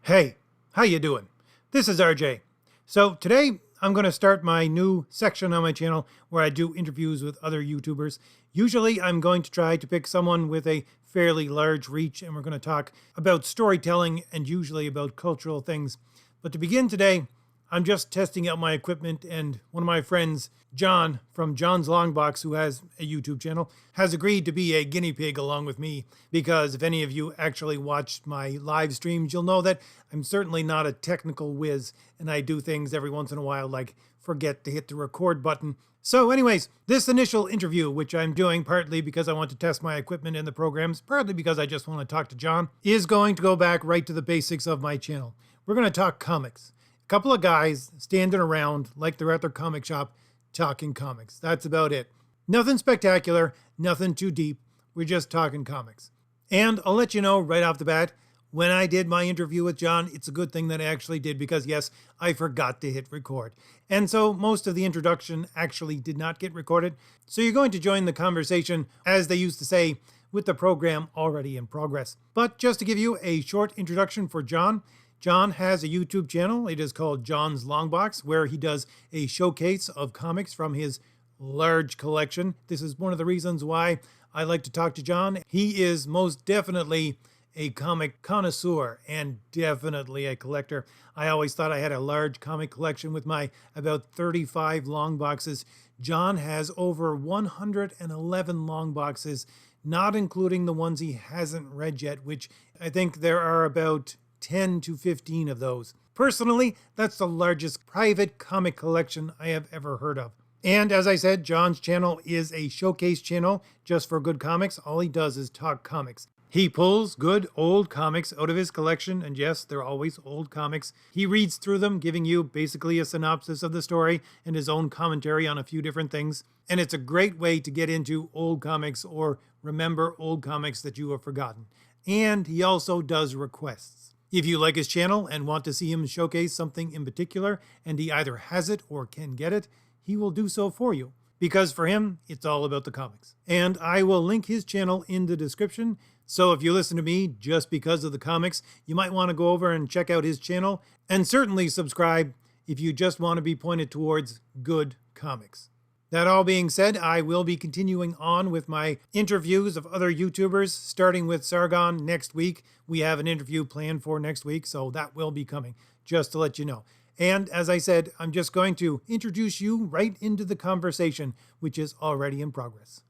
Hey, how you doing? This is RJ. So today I'm going to start my new section on my channel where I do interviews with other YouTubers. Usually I'm going to try to pick someone with a fairly large reach and we're going to talk about storytelling and usually about cultural things. But to begin today, I'm just testing out my equipment, and one of my friends, John from John's Longbox, who has a YouTube channel, has agreed to be a guinea pig along with me. Because if any of you actually watched my live streams, you'll know that I'm certainly not a technical whiz, and I do things every once in a while like forget to hit the record button. So, anyways, this initial interview, which I'm doing partly because I want to test my equipment in the programs, partly because I just want to talk to John, is going to go back right to the basics of my channel. We're going to talk comics. Couple of guys standing around like they're at their comic shop talking comics. That's about it. Nothing spectacular, nothing too deep. We're just talking comics. And I'll let you know right off the bat, when I did my interview with John, it's a good thing that I actually did because, yes, I forgot to hit record. And so most of the introduction actually did not get recorded. So you're going to join the conversation, as they used to say, with the program already in progress. But just to give you a short introduction for John, John has a YouTube channel. It is called John's Longbox, where he does a showcase of comics from his large collection. This is one of the reasons why I like to talk to John. He is most definitely a comic connoisseur and definitely a collector. I always thought I had a large comic collection with my about 35 long boxes. John has over 111 long boxes, not including the ones he hasn't read yet, which I think there are about 10 to 15 of those. Personally, that's the largest private comic collection I have ever heard of. And as I said, John's channel is a showcase channel just for good comics. All he does is talk comics. He pulls good old comics out of his collection, and yes, they're always old comics. He reads through them, giving you basically a synopsis of the story and his own commentary on a few different things. And it's a great way to get into old comics or remember old comics that you have forgotten. And he also does requests. If you like his channel and want to see him showcase something in particular, and he either has it or can get it, he will do so for you. Because for him, it's all about the comics. And I will link his channel in the description. So if you listen to me just because of the comics, you might want to go over and check out his channel. And certainly subscribe if you just want to be pointed towards good comics. That all being said, I will be continuing on with my interviews of other YouTubers, starting with Sargon next week. We have an interview planned for next week, so that will be coming, just to let you know. And as I said, I'm just going to introduce you right into the conversation, which is already in progress.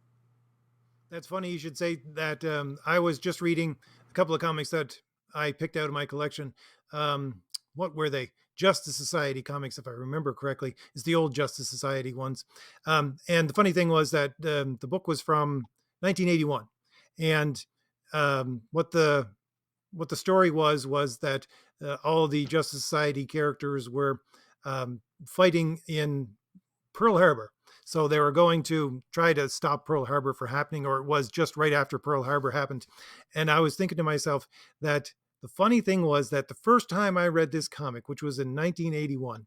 That's funny you should say that. I was just reading a couple of comics that I picked out of my collection. What were they? Justice Society comics, if I remember correctly. It's the old Justice Society ones. And the funny thing was that the book was from 1981. And what the story was that all the Justice Society characters were fighting in Pearl Harbor. So they were going to try to stop Pearl Harbor from happening, or it was just right after Pearl Harbor happened. And I was thinking to myself that the funny thing was that the first time I read this comic, which was in 1981,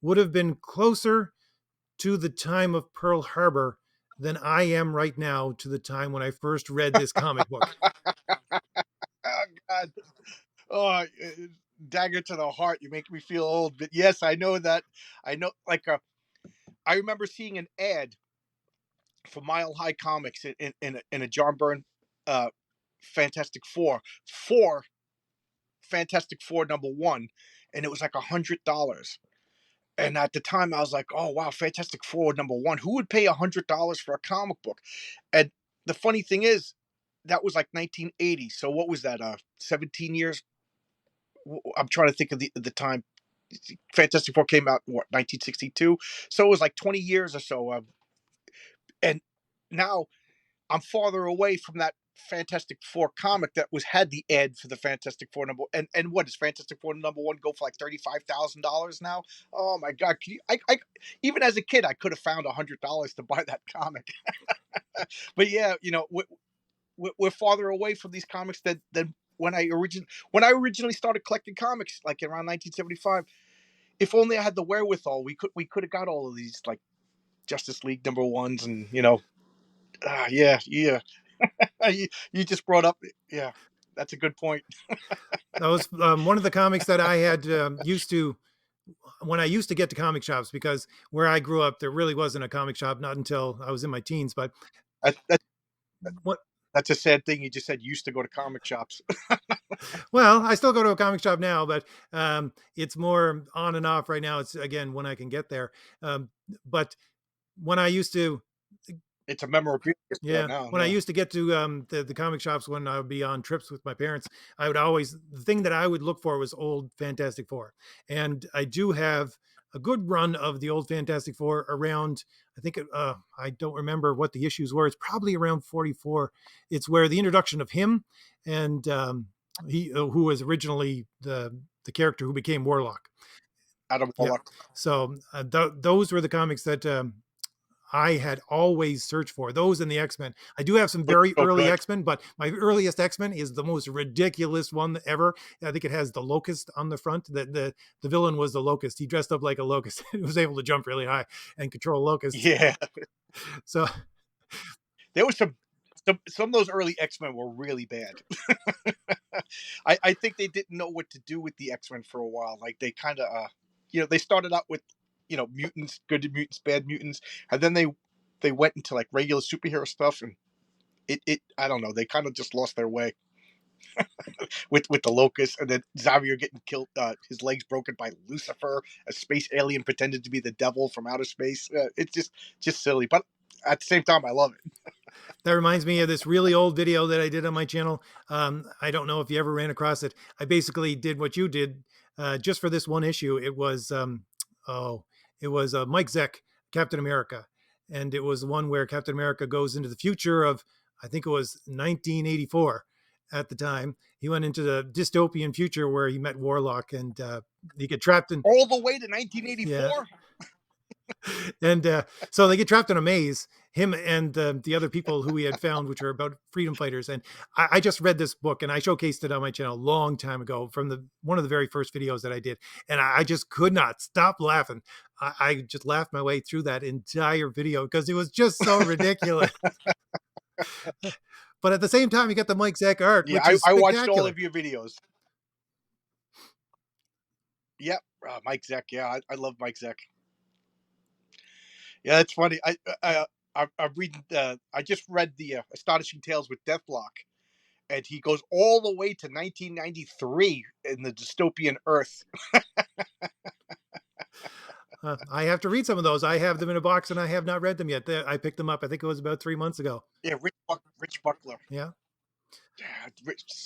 would have been closer to the time of Pearl Harbor than I am right now to the time when I first read this comic book. Oh God! Oh, dagger to the heart. You make me feel old. But yes, I know that. I know. I remember seeing an ad for Mile High Comics in a John Byrne uh, Fantastic Four Fantastic Four #1, and it was like $100. And at the time, I was like, "Oh wow, Fantastic Four #1. Who would pay $100 for a comic book?" And the funny thing is, that was like 1980. So what was that? 17 years. I'm trying to think of the time. Fantastic Four came out what 1962, so it was like 20 years or so. And now I'm farther away from that Fantastic Four comic that had the ad for the Fantastic Four number. And what does Fantastic Four #1 go for, like $35,000 now? Oh my God! I even as a kid I could have found $100 to buy that comic. But yeah, we're farther away from these comics than when I originally started collecting comics, like around 1975. If only I had the wherewithal, we could have got all of these, like Justice League #1s, and yeah. You just brought up, yeah. That's a good point. That was one of the comics that I had used to when I used to get to comic shops, because where I grew up, there really wasn't a comic shop, not until I was in my teens. But That, that, what, that's a sad thing. You just said you used to go to comic shops. well, I still go to a comic shop now, but it's more on and off right now. It's again when I can get there. But when I used to It's a memorabilia store Yeah, now. when I Yeah. used to get to the comic shops when I would be on trips with my parents, I would always the thing that I would look for was old Fantastic Four, and I do have a good run of the old Fantastic Four around. I think I don't remember what the issues were. It's probably around 44. It's where the introduction of him and he who was originally the character who became Warlock. Adam Yeah, Warlock. so those were the comics that I had always searched for those in the X-Men. I do have some Looks very so early good. X-Men, but my earliest X-Men is the most ridiculous one ever. I think it has the Locust on the front. The villain was the Locust. He dressed up like a locust. He was able to jump really high and control locusts. Yeah. So There was some of those early X-Men were really bad. I think they didn't know what to do with the X-Men for a while. Like they kind of they started out with mutants, good mutants, bad mutants, and then they went into like regular superhero stuff, and it I don't know, they kind of just lost their way with the Locust, and then Xavier getting killed, his legs broken by Lucifer, a space alien pretended to be the devil from outer space. It's just silly, but at the same time, I love it. that reminds me of this really old video that I did on my channel. I don't know if you ever ran across it. I basically did what you did just for this one issue. Oh, it was Mike Zeck, Captain America, and it was one where Captain America goes into the future of, I think it was 1984 at the time. He went into the dystopian future where he met Warlock, and he get trapped in. All the way to Yeah, 1984. and so they get trapped in a maze, him and the other people who he had found, which are about freedom fighters. And I just read this book and I showcased it on my channel a long time ago from the one of the very first videos that I did, and I just could not stop laughing. I just laughed my way through that entire video because it was just so ridiculous. But at the same time, you got the Mike Zack art, Yeah, which is I watched all spectacular. of your videos. Yep, Mike Zeck. Yeah, I love Mike Zeck. Yeah, that's funny. I'm reading. I just read the Astonishing Tales with Deathlock, and he goes all the way to 1993 in the dystopian Earth. I have to read some of those. I have them in a box and I have not read them yet. I picked them up. I think it was about 3 months ago. Yeah, Rich Buckler. Yeah. Yeah,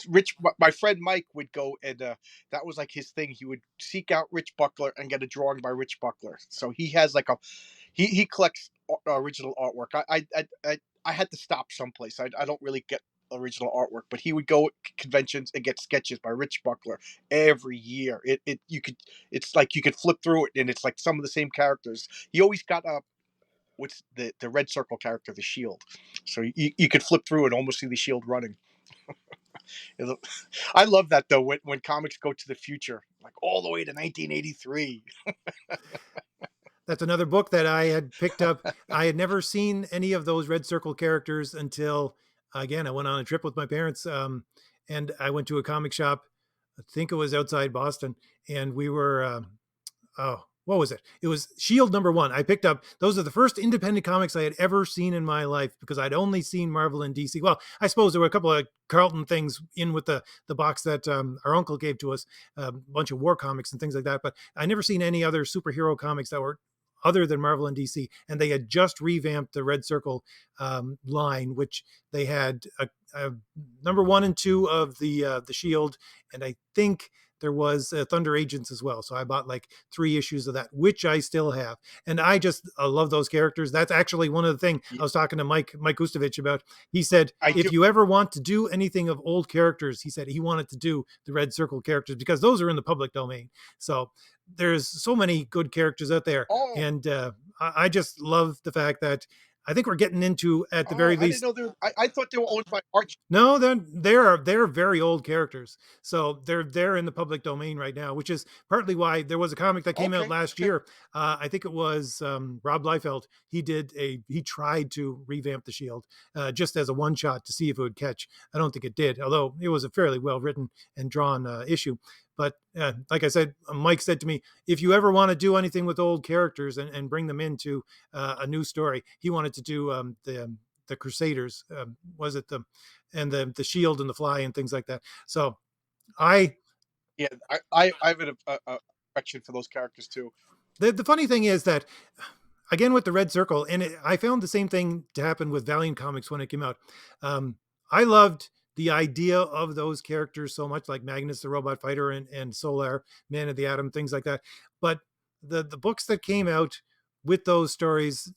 Rich. My friend Mike would go, and that was like his thing. He would seek out Rich Buckler and get a drawing by Rich Buckler. So he has like he collects original artwork. I had to stop someplace. I don't really get original artwork, but he would go at conventions and get sketches by Rich Buckler every year. It's like you could flip through it, and it's like some of the same characters. He always got what's the red circle character, the Shield. So you could flip through and almost see the Shield running. I love that though when comics go to the future, like all the way to 1983. That's another book that I had picked up. I had never seen any of those Red Circle characters until, again, I went on a trip with my parents, and I went to a comic shop. I think it was outside Boston, and we were oh, what was it? It was Shield #1. I picked up those are the first independent comics I had ever seen in my life because I'd only seen Marvel and DC. Well, I suppose there were a couple of Carlton things in with the box that our uncle gave to us, a bunch of war comics and things like that. But I never seen any other superhero comics that were other than Marvel and DC. And they had just revamped the Red Circle line, which they had a #1 and 2 of the Shield, and I think there was Thunder Agents as well. So I bought like 3 issues of that, which I still have. And I just love those characters. That's actually one of the things I was talking to Mike Gustovich about. He said, I if do. you ever want to do anything of old characters, he said he wanted to do the Red Circle characters because those are in the public domain. So there's so many good characters out there. Oh, And I just love the fact that I think we're getting into, at the Oh, very I didn't least, know they were. I thought they were owned by Archie. no, they're very old characters, so they're in the public domain right now, which is partly why there was a comic that came out Okay, last okay. year. I think it was Rob Liefeld. He tried to revamp the Shield just as a one shot to see if it would catch. I don't think it did, although it was a fairly well written and drawn issue. But like I said, Mike said to me, if you ever want to do anything with old characters and bring them into a new story, he wanted to do the Crusaders. Was it the Shield and the Fly and things like that? So I Yeah, I have a affection for those characters too. the funny thing is that, again, with the Red Circle, and I found the same thing to happen with Valiant Comics when it came out. I loved the idea of those characters so much, like Magnus the Robot Fighter and Solar, Man of the Atom, things like that. But the books that came out with those stories,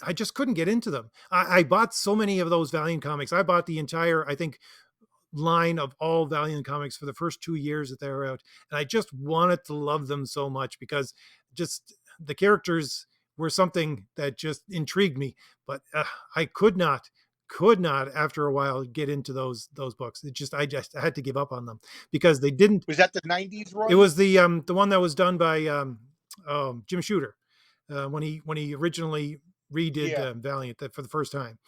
I just couldn't get into them. I bought so many of those Valiant comics. I bought the entire, I think, line of all Valiant comics for the first 2 years that they were out, and I just wanted to love them so much because just the characters were something that just intrigued me. But I could not after a while get into those books. I had to give up on them because they didn't. Was that the '90s It run? was the one that was done by Jim Shooter when he originally redid Yeah, Valiant that for the first time.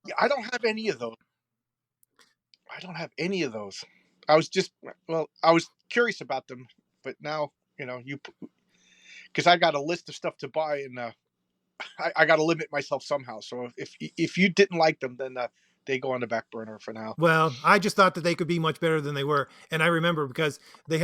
yeah. I don't have any of those. I don't have any of those. I was just well, I was curious about them, but now you because I got a list of stuff to buy, and I got to limit myself somehow. So if you didn't like them, then they go on the back burner for now. Well, I just thought that they could be much better than they were, and I remember because they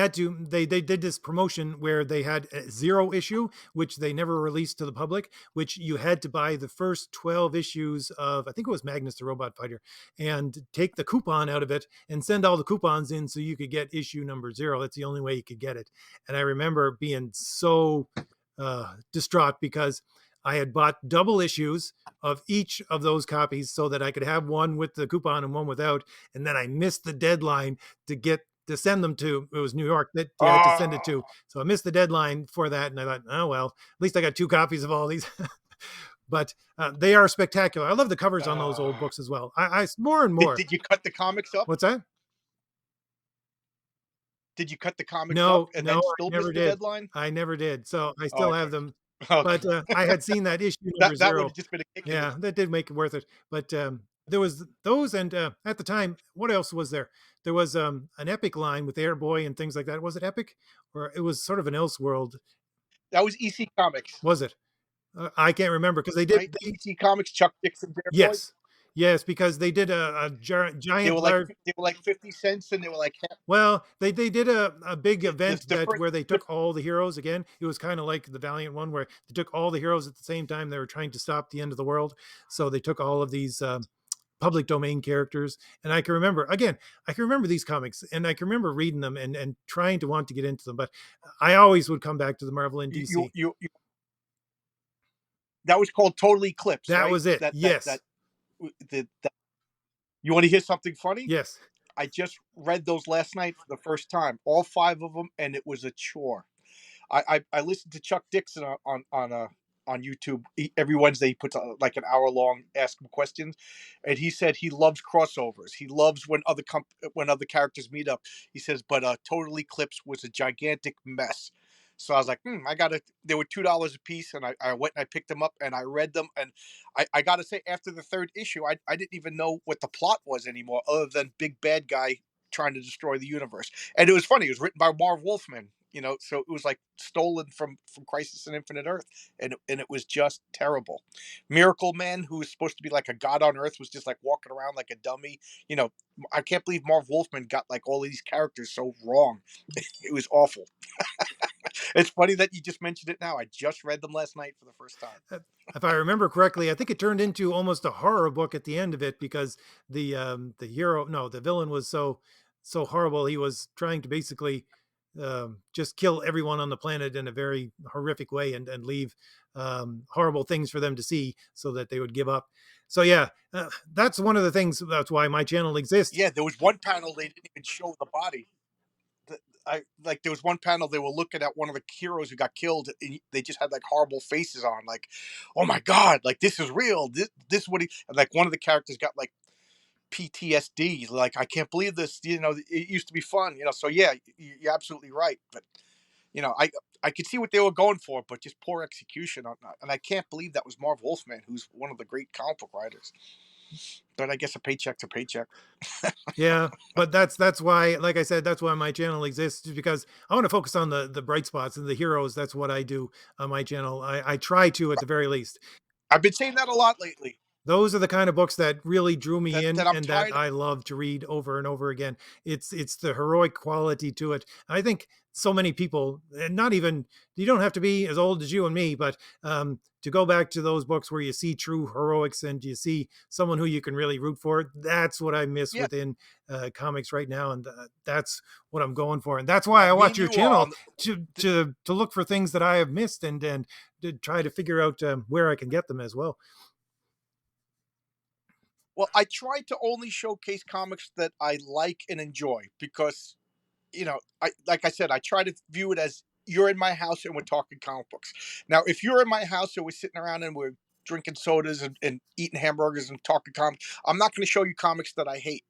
did this promotion where they had a zero issue, which they never released to the public, which you had to buy the first 12 issues of, I think it was Magnus the Robot Fighter, and take the coupon out of it and send all the coupons in so you could get issue number zero. That's the only way you could get it, and I remember being so distraught because I had bought double issues of each of those copies so that I could have one with the coupon and one without. And then I missed the deadline to send them to. It was New York that you had to send it Oh, to. So I missed the deadline for that. And I thought, oh, well, at least I got two copies of all these. But they are spectacular. I love the covers on those old uh, books as well. I more and did more. did you cut the comics up? What's that? Did you cut the comics up No, and no, then I still miss never the did. deadline? I never did. So I Oh, still have okay, them. But okay. I had seen that issue number That would have zero. just been a kick in the. Yeah, that did make it worth it. But there was those, and at the time, what else was there? There was an Epic line with Airboy and things like that. Was it Epic, or it was sort of an Elseworld? That was EC Comics, Was it? I can't remember because they did. right? EC Comics, Chuck Dixon, Bear Boy. Yes, yes, because they did a They giant were like large. they were like 50 cents, and they were like Well, they did a big event the that first. where they The, took all the heroes again. It was kind of like the Valiant one where they took all the heroes at the same time. They were trying to stop the end of the world, so they took all of these public domain characters. And I can remember these comics, and I can remember reading them and trying to want to get into them. But I always would come back to the Marvel and you, DC. you you that was called Total Eclipse, That right? was it. That Yes, you want to hear something funny? yes. I just read those last night for the first time, all five of them, and it was a chore. I listened to Chuck Dixon on YouTube every Wednesday. He puts like an hour long ask him questions, and he said he loves crossovers. He loves when other characters meet up. He says, but Total Eclipse was a gigantic mess. So I was like, I got it. They were $2 a piece, and I went and I picked them up and I read them. And I got to say, after the third issue, I didn't even know what the plot was anymore, other than big bad guy trying to destroy the universe. And it was funny. It was written by Marv Wolfman, so it was like stolen from Crisis on Infinite Earth, and it was just terrible. Miracle Man, who was supposed to be like a god on Earth, was just like walking around like a dummy. You know, I can't believe Marv Wolfman got like all of these characters so wrong. It was awful. It's funny that you just mentioned it now. I just read them last night for the first time. Uh, If I remember correctly, I think it turned into almost a horror book at the end of it because the hero, no, the villain was so horrible. He was trying to basically just kill everyone on the planet in a very horrific way and leave horrible things for them to see so that they would give up. So yeah, that's one of the things. That's why my channel exists. Yeah, there was one panel they didn't even show the body. I like there was one panel they were looking at one of the heroes who got killed, and they just had like horrible faces on, like, oh my god, like this is real. This what he and, like one of the characters got like PTSD. Like I can't believe this. It used to be fun. So yeah, you're absolutely right. But you know, I could see what they were going for, but just poor execution on that. And I can't believe that was Marv Wolfman, who's one of the great comic book writers. But I guess a paycheck's a paycheck. Yeah, but that's why, like I said, that's why my channel exists, because I want to focus on the bright spots and the heroes. That's what I do on my channel. I try to, at the very least. I've been saying that a lot lately. Those are the kind of books that really drew me That in I'm and that tired. I love to read over and over again. It's the heroic quality to it. I think so many people, and not even, you don't have to be as old as you and me, but to go back to those books where you see true heroics and you see someone who you can really root for, that's what I miss Yeah, within comics right now, and that's what I'm going for, and that's why I me watch and your you are channel on. to look for things that I have missed, and to try to figure out where I can get them as well. Well, I try to only showcase comics that I like and enjoy because I like I said, I try to view it as you're in my house and we're talking comic books. Now, if you're in my house and we're sitting around and we're drinking sodas and eating hamburgers and talking comics, I'm not going to show you comics that I hate.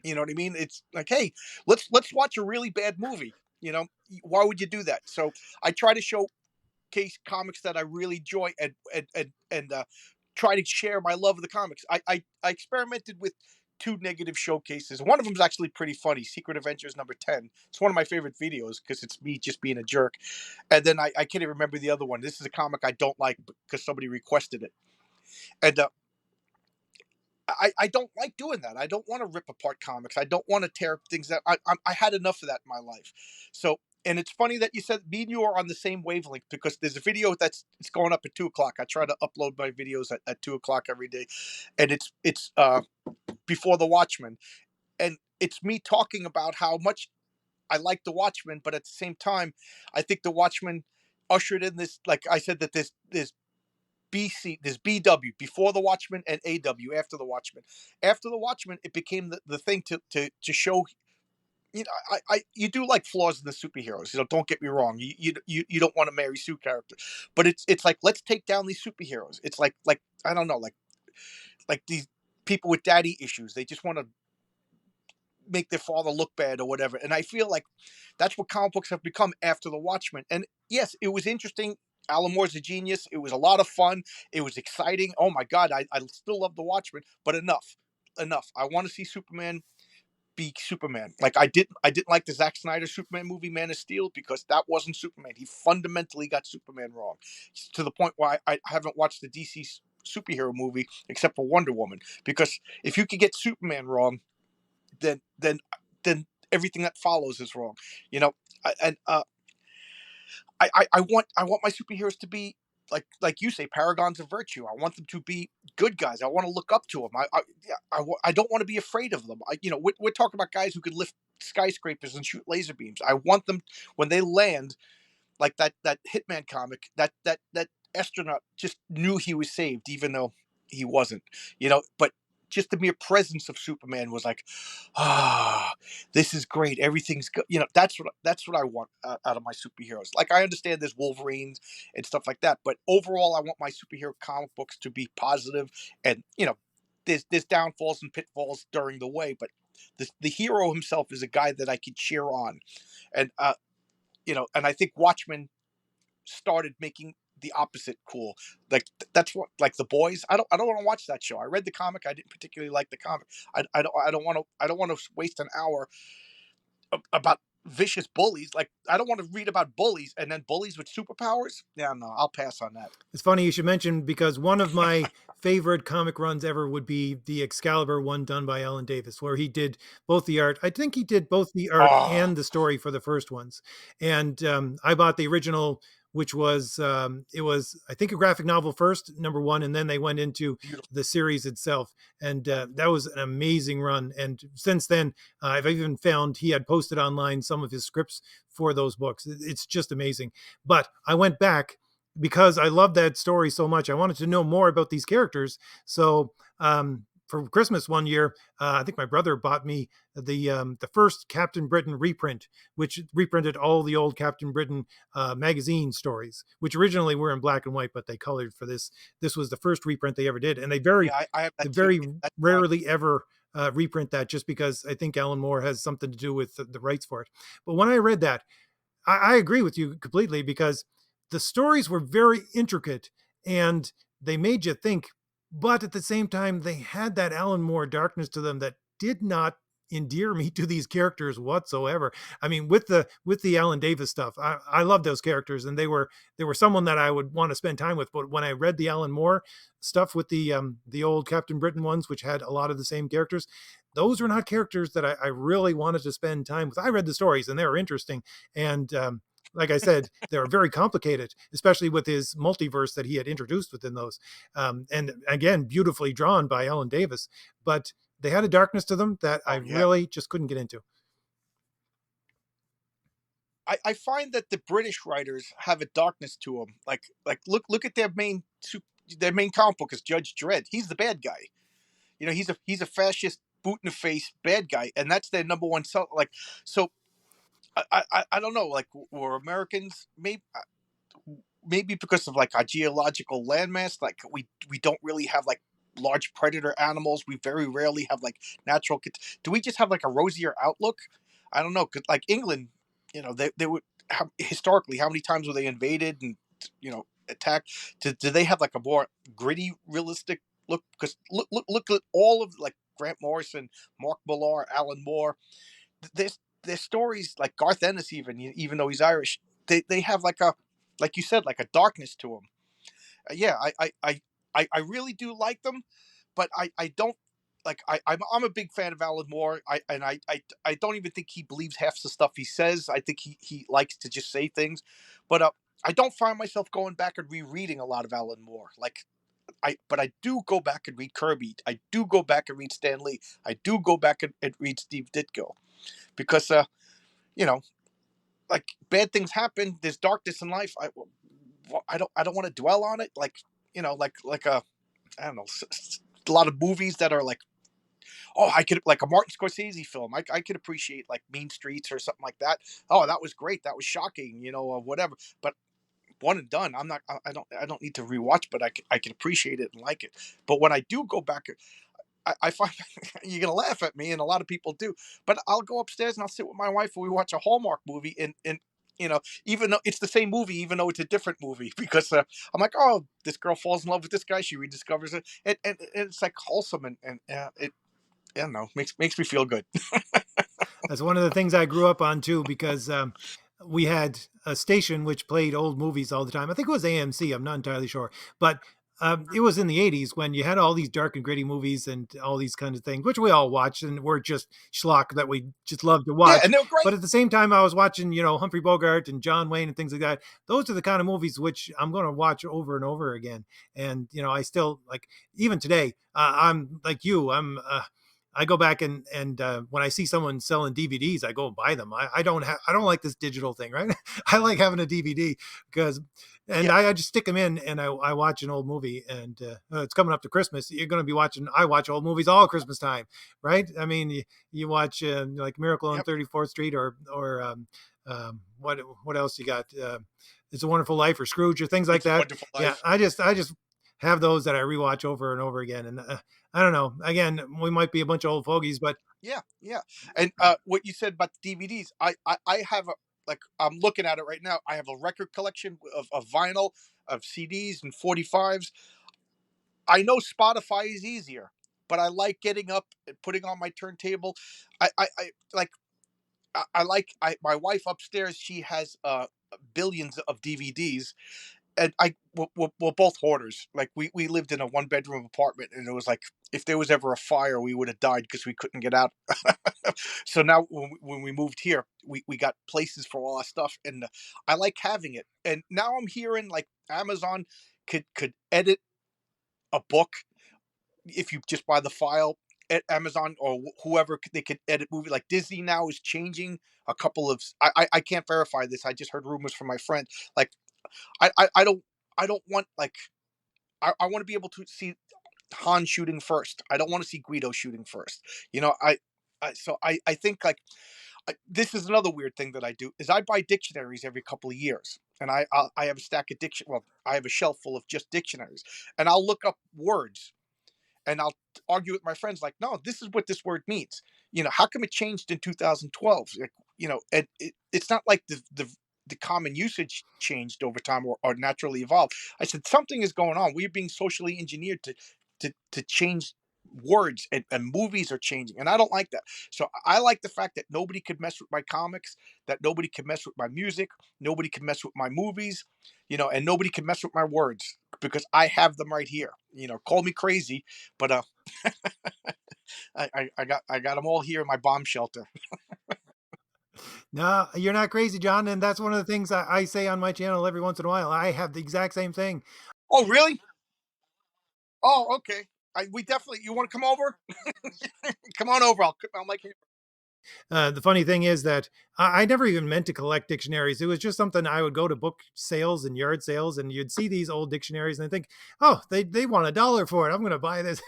You know what I mean? It's like, hey, let's watch a really bad movie. Why would you do that? So I try to show case comics that I really enjoy and try to share my love of the comics. I experimented with two negative showcases. One of them is actually pretty funny. Secret Adventures number 10. It's one of my favorite videos because it's me just being a jerk. And then I can't even remember the other one. This is a comic I don't like because somebody requested it. And I don't like doing that. I don't want to rip apart comics. I don't want to tear things that I had enough of that in my life. So, and it's funny that you said me and you are on the same wavelength because there's a video it's going up at 2 o'clock. I try to upload my videos at 2 o'clock every day, and it's before the Watchmen, and it's me talking about how much I like the Watchmen, but at the same time, I think the Watchmen ushered in this. Like I said, that this BC, there's BW before the Watchmen and AW after the Watchmen. After the Watchmen, it became the thing to show. You do like flaws in the superheroes. Don't get me wrong. You don't want a Mary Sue character, but it's like let's take down these superheroes. It's like I don't know, like these people with daddy issues. They just want to make their father look bad or whatever. And I feel like that's what comic books have become after the Watchmen. And yes, it was interesting. Alan Moore's a genius. It was a lot of fun. It was exciting. Oh my God, I still love the Watchmen, but enough. I want to see Superman be Superman. Like I didn't like the Zack Snyder Superman movie, Man of Steel, because that wasn't Superman. He fundamentally got Superman wrong, to the point where I haven't watched the DC superhero movie except for Wonder Woman. Because if you could get Superman wrong, then then then everything that follows is wrong. You know, and I want my superheroes to be like you say, paragons of virtue. I want them to be good guys. I want to look up to them. I don't want to be afraid of them. We're talking about guys who could lift skyscrapers and shoot laser beams. I want them when they land, like that Hitman comic, that astronaut just knew he was saved, even though he wasn't. But just the mere presence of Superman was like, ah, this is great. Everything's good. That's what I want out of my superheroes. Like I understand there's Wolverines and stuff like that, but overall, I want my superhero comic books to be positive, and there's downfalls and pitfalls during the way, but the hero himself is a guy that I could cheer on, and and I think Watchmen started making the opposite cool. Like that's what, like The Boys. I don't want to watch that show. I read the comic. I didn't particularly like the comic. I don't want to waste an hour about vicious bullies. Like I don't want to read about bullies and then bullies with superpowers. Yeah, no, I'll pass on that. It's funny you should mention, because one of my favorite comic runs ever would be the Excalibur one done by Alan Davis, where he did both the art. I think he did both the art Oh, and the story for the first ones. And I bought the original, which was it was, I think, a graphic novel first, number one, and then they went into beautiful. the series itself. And that was an amazing run. And since then, I've even found he had posted online some of his scripts for those books. It's just amazing. But I went back because I loved that story so much. I wanted to know more about these characters. So for Christmas one year, I think my brother bought me the first Captain Britain reprint, which reprinted all the old Captain Britain magazine stories, which originally were in black and white, but they colored for this. This was the first reprint they ever did, and Yeah, I have they that too. very That's fine. rarely ever reprint that, just because I think Alan Moore has something to do with the rights for it. But when I read that, I agree with you completely, because the stories were very intricate and they made you think, but at the same time, they had that Alan Moore darkness to them that did not endear me to these characters whatsoever. I mean, with the Alan Davis stuff, I love those characters, and they were someone that I would want to spend time with. But when I read the Alan Moore stuff with the old Captain Britain ones, which had a lot of the same characters, those were not characters that I really wanted to spend time with. I read the stories and they were interesting, and like I said, they were very complicated, especially with his multiverse that he had introduced within those. And again, beautifully drawn by Alan Davis, but they had a darkness to them that I Oh yeah. really just couldn't get into. I find that the British writers have a darkness to them. Like look at their main comic book is Judge Dredd. He's the bad guy. You know, he's a fascist boot in the face bad guy, and that's their number one sell. Like, so I don't know. Like, were Americans maybe because of like our geological landmass, like we don't really have like large predator animals. We very rarely have like natural. Do we just have like a rosier outlook? I don't know. 'Cause, like England, you know, they would historically, how many times were they invaded and attacked? Do they have like a more gritty, realistic look? Because look at all of like Grant Morrison, Mark Millar, Alan Moore. Their stories, like Garth Ennis, even though he's Irish, they have like a, like you said, like a darkness to them. Yeah, I really do like them, but I don't like I'm a big fan of Alan Moore. I don't even think he believes half the stuff he says. I think he likes to just say things, but I don't find myself going back and rereading a lot of Alan Moore. Like but I do go back and read Kirby. I do go back and read Stan Lee. I do go back and read Steve Ditko because you know, like bad things happen. There's darkness in life. I don't want to dwell on it. Like, like a, I don't know, a lot of movies that are like, oh, I could, like a Martin Scorsese film. I could appreciate like Mean Streets or something like that. Oh, that was great. That was shocking. Or whatever. But one and done. I'm not. I don't need to rewatch, but I can appreciate it and like it. But when I do go back, I find you're gonna laugh at me, and a lot of people do. But I'll go upstairs and I'll sit with my wife and we watch a Hallmark movie, and even though it's the same movie, even though it's a different movie, because I'm like, oh, this girl falls in love with this guy, she rediscovers it, and it's like wholesome, and it, I don't know, makes me feel good. That's one of the things I grew up on too, because we had a station which played old movies all the time. I think it was AMC. I'm not entirely sure, but it was in the '80s when you had all these dark and gritty movies and all these kinds of things, which we all watched and were just schlock that we just loved to Yeah, watch. and they're But great. at the same time, I was watching, Humphrey Bogart and John Wayne and things like that. Those are the kind of movies which I'm going to watch over and over again. And I still like, even today. I'm like you. I go back and when I see someone selling DVDs, I go and buy them. I don't like this digital thing, right? I like having a DVD because, and Yeah, I just stick them in and I watch an old movie. And it's coming up to Christmas. You're going to be watching. I watch old movies all Christmas time, right? I mean, you watch like Miracle on yep. 34th Street or what else you got? It's a Wonderful Life or Scrooge or things like It's a that. Wonderful Yeah, Life. I just have those that I rewatch over and over again. And I don't know. Again, we might be a bunch of old fogies, but Yeah, yeah. And what you said about the DVDs, I have a, like, I'm looking at it right now. I have a record collection of vinyl, of CDs and 45s. I know Spotify is easier, but I like getting up and putting on my turntable. I like, I like, my wife upstairs. She has billions of DVDs, and we're both hoarders. Like, we lived in a one bedroom apartment, and it was like, if there was ever a fire, we would have died because we couldn't get out. So now when we moved here, we got places for all our stuff, and I like having it. And now I'm hearing like Amazon could edit a book if you just buy the file at Amazon, or whoever, they could edit movie. Like Disney now is changing a couple of. I can't verify this. I just heard rumors from my friend. Like I don't want like, I want to be able to see. Han shooting first. I don't want to see Guido shooting first. You know, I think like this is another weird thing that I do is I buy dictionaries every couple of years, and I have a stack of diction. Well, I have a shelf full of just dictionaries, and I'll look up words and I'll argue with my friends like, no, this is what this word means. You know, how come it changed in 2012? Like, you know, it's not like the common usage changed over time or naturally evolved. I said something is going on. We're being socially engineered to change words, and movies are changing, and I don't like that. So I like the fact that nobody could mess with my comics, that nobody can mess with my music, nobody can mess with my movies, you know, and nobody can mess with my words because I have them right here. You know, call me crazy, but I got them all here in my bomb shelter. No, you're not crazy, John. And that's one of the things I say on my channel every once in a while. I have the exact same thing. Oh, really? Oh, okay. We definitely. You want to come over? Come on over. I'll make it. The funny thing is that I never even meant to collect dictionaries. It was just something I would go to book sales and yard sales, and you'd see these old dictionaries, and I think, oh, they want $1 for it. I'm going to buy this.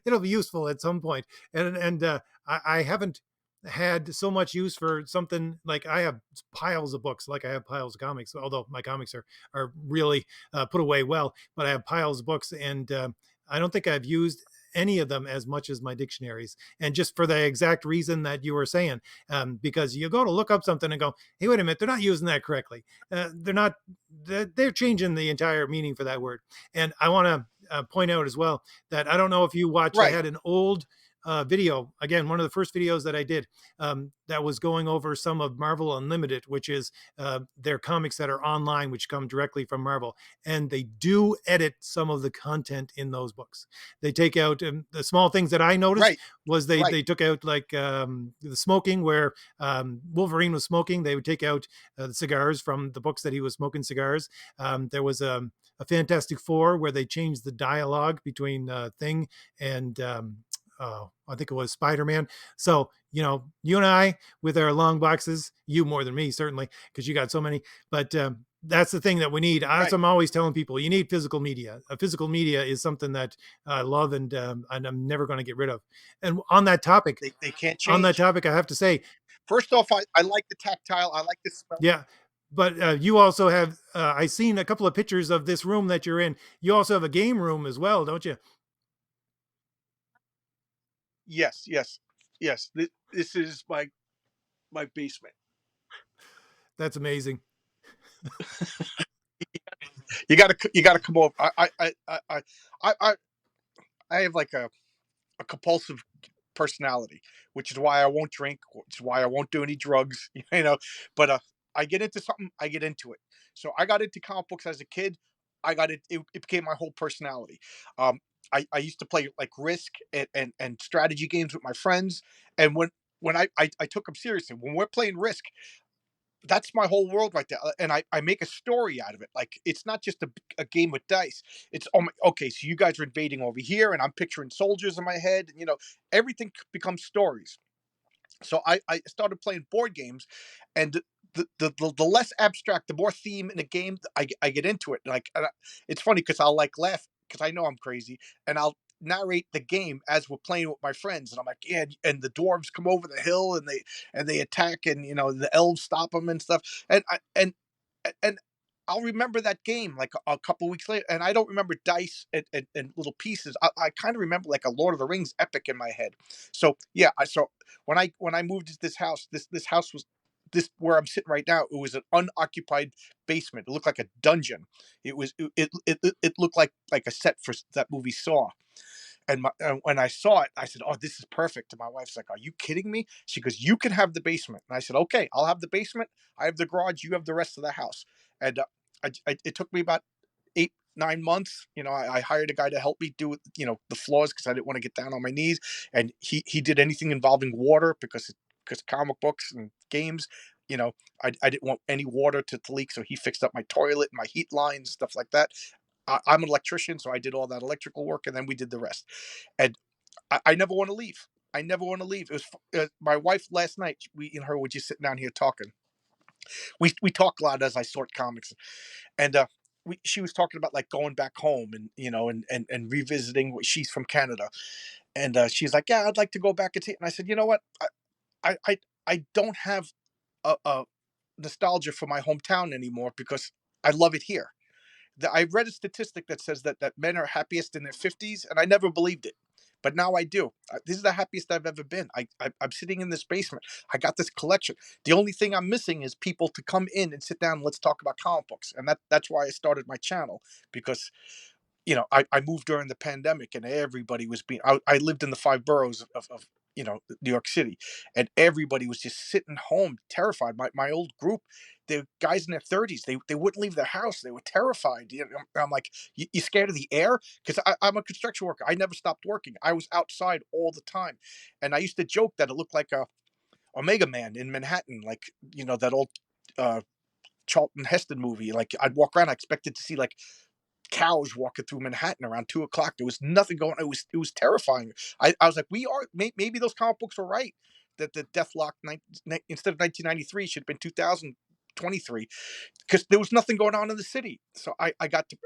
It'll be useful at some point. I haven't had so much use for something like I have piles of books, like I have piles of comics. Although my comics are really put away well, but I have piles of books, and I don't think I've used any of them as much as my dictionaries, and just for the exact reason that you were saying, because you go to look up something and go, hey, wait a minute, they're not using that correctly. They're not, they're changing the entire meaning for that word. And I want to point out as well that I don't know if you watched, I Right, had an old video, again, one of the first videos that I did, that was going over some of Marvel Unlimited, which is their comics that are online, which come directly from Marvel. And they do edit some of the content in those books. They take out the small things that I noticed right, was right. they took out like the smoking, where Wolverine was smoking. They would take out the cigars from the books that he was smoking cigars. There was a Fantastic Four where they changed the dialogue between Thing and I think it was Spider-Man. So, you know, you and I with our long boxes, you more than me, certainly, because you got so many. But that's the thing that we need. As Right. I'm always telling people, you need physical media. Physical media is something that I love, and I'm never going to get rid of. And They can't on that change. topic, I have to say, First off, I like the tactile. I like the smell. yeah. But you also have, I seen a couple of pictures of this room that you're in. You also have a game room as well, don't you? Yes, yes, yes. This is my basement. That's amazing. You gotta come over. I I have like a compulsive personality, which is why I won't drink, which is why I won't do any drugs, you know. But I get into something, I get into it. So I got into comic books as a kid. I got it. It became my whole personality. Um, I used to play like Risk and strategy games with my friends, and when I took them seriously. When we're playing Risk, that's my whole world right there. And I make a story out of it. Like it's not just a game with dice. It's oh my, okay, so you guys are invading over here, and I'm picturing soldiers in my head. And, you know, everything becomes stories. So I started playing board games, and the less abstract, the more theme in the game, I get into it. Like it's funny because I'll like laugh because I know I'm crazy, and I'll narrate the game as we're playing with my friends, and I'm like, yeah, and the dwarves come over the hill and they attack, and you know the elves stop them and stuff, and I'll remember that game like a couple weeks later, and I don't remember dice and little pieces. I kind of remember like a Lord of the Rings epic in my head. So yeah, so when I moved to this house was this where I'm sitting right now. It was an unoccupied basement. It looked like a dungeon. It looked like a set for that movie Saw. And when I saw it, I said, "Oh, this is perfect." And my wife's like, "Are you kidding me?" She goes, "You can have the basement." And I said, "Okay, I'll have the basement. I have the garage. You have the rest of the house." And it took me about 8 9 months. You know, I hired a guy to help me do you know the floors because I didn't want to get down on my knees, and he did anything involving water because comic books and games. You know, I didn't want any water to leak, so he fixed up my toilet, my heat lines, stuff like that. I'm an electrician, so I did all that electrical work, and then we did the rest. And I never want to leave. I never want to leave. It was my wife last night. We and her were just sitting down here talking. We talk a lot as I sort comics, and she was talking about like going back home and and revisiting what she's from Canada, and she's like, yeah, I'd like to go back and see it. And I said, you know what, I don't have a nostalgia for my hometown anymore because I love it here. I read a statistic that says that men are happiest in their 50s, and I never believed it. But now I do. This is the happiest I've ever been. I'm sitting in this basement. I got this collection. The only thing I'm missing is people to come in and sit down and let's talk about comic books. And that's why I started my channel, because I moved during the pandemic and everybody was I lived in the five boroughs of New York City, and everybody was just sitting home terrified. My old group, the guys in their 30s, they wouldn't leave their house. They were terrified. I'm like, you scared of the air? Because I'm a construction worker. I never stopped working. I was outside all the time. And I used to joke that it looked like a Omega Man in Manhattan, like, that old uh, Charlton Heston movie. Like, I'd walk around, I expected to see like cows walking through Manhattan around 2 o'clock. There was nothing going. It was terrifying. I was like, maybe those comic books were right. That the Deathlock instead of 1993 should have been 2023, because there was nothing going on in the city. So I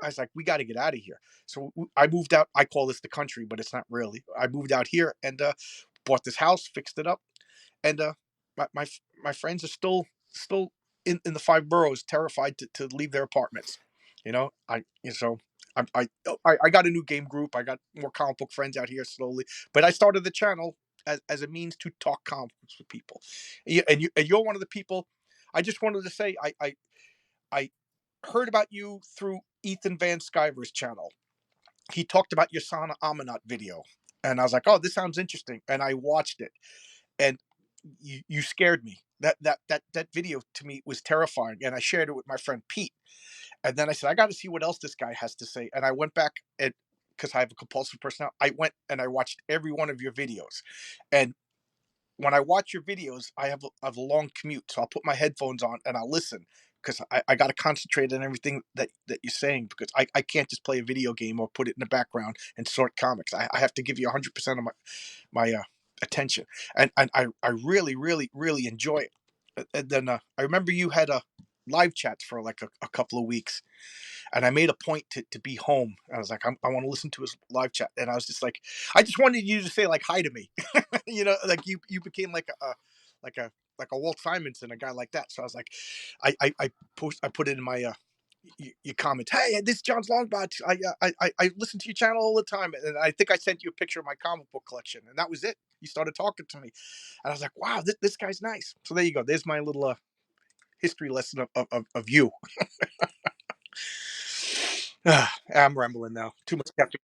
was like, we got to get out of here. So I moved out. I call this the country, but it's not really. I moved out here and bought this house, fixed it up, and my friends are still in the five boroughs, terrified to leave their apartments. So I got a new game group. I got more comic book friends out here slowly, but I started the channel as a means to talk comic books with people. And you're one of the people. I just wanted to say I heard about you through Ethan Van Sciver's channel. He talked about your Sana Amanat video, and I was like, oh, this sounds interesting, and I watched it, and you scared me. That video to me was terrifying, and I shared it with my friend Pete. And then I said, I got to see what else this guy has to say. And I went back, and because I have a compulsive personality, I went and I watched every one of your videos. And when I watch your videos, I have a long commute, so I'll put my headphones on and I'll listen, because I got to concentrate on everything that you're saying, because I can't just play a video game or put it in the background and sort comics. I have to give you 100% of my attention, and I really really really enjoy it. And then I remember you had a live chats for like a couple of weeks, and I made a point to be home. I was like, I want to listen to his live chat, and I was just like, I just wanted you to say like hi to me, like you became like a like a Walt Simonson, a guy like that. So I was like, I put it in my your comment. Hey, this is John's Longbox. I listen to your channel all the time, and I think I sent you a picture of my comic book collection, and that was it. You started talking to me, and I was like, wow, this guy's nice. So there you go. There's my little history lesson of you. I'm rambling now. Too much caffeine.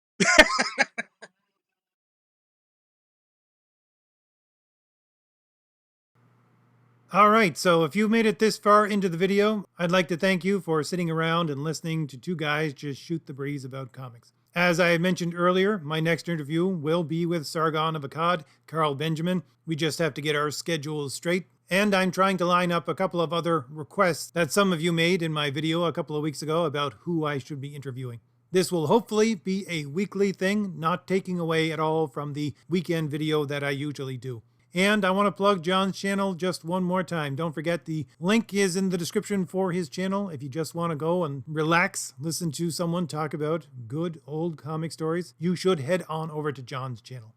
All right, so if you made it this far into the video, I'd like to thank you for sitting around and listening to two guys just shoot the breeze about comics. As I mentioned earlier, my next interview will be with Sargon of Akkad, Carl Benjamin. We just have to get our schedules straight. And I'm trying to line up a couple of other requests that some of you made in my video a couple of weeks ago about who I should be interviewing. This will hopefully be a weekly thing, not taking away at all from the weekend video that I usually do. And I want to plug John's channel just one more time. Don't forget, the link is in the description for his channel. If you just want to go and relax, listen to someone talk about good old comic stories, you should head on over to John's channel.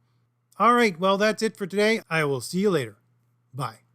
All right, well, that's it for today. I will see you later. Bye.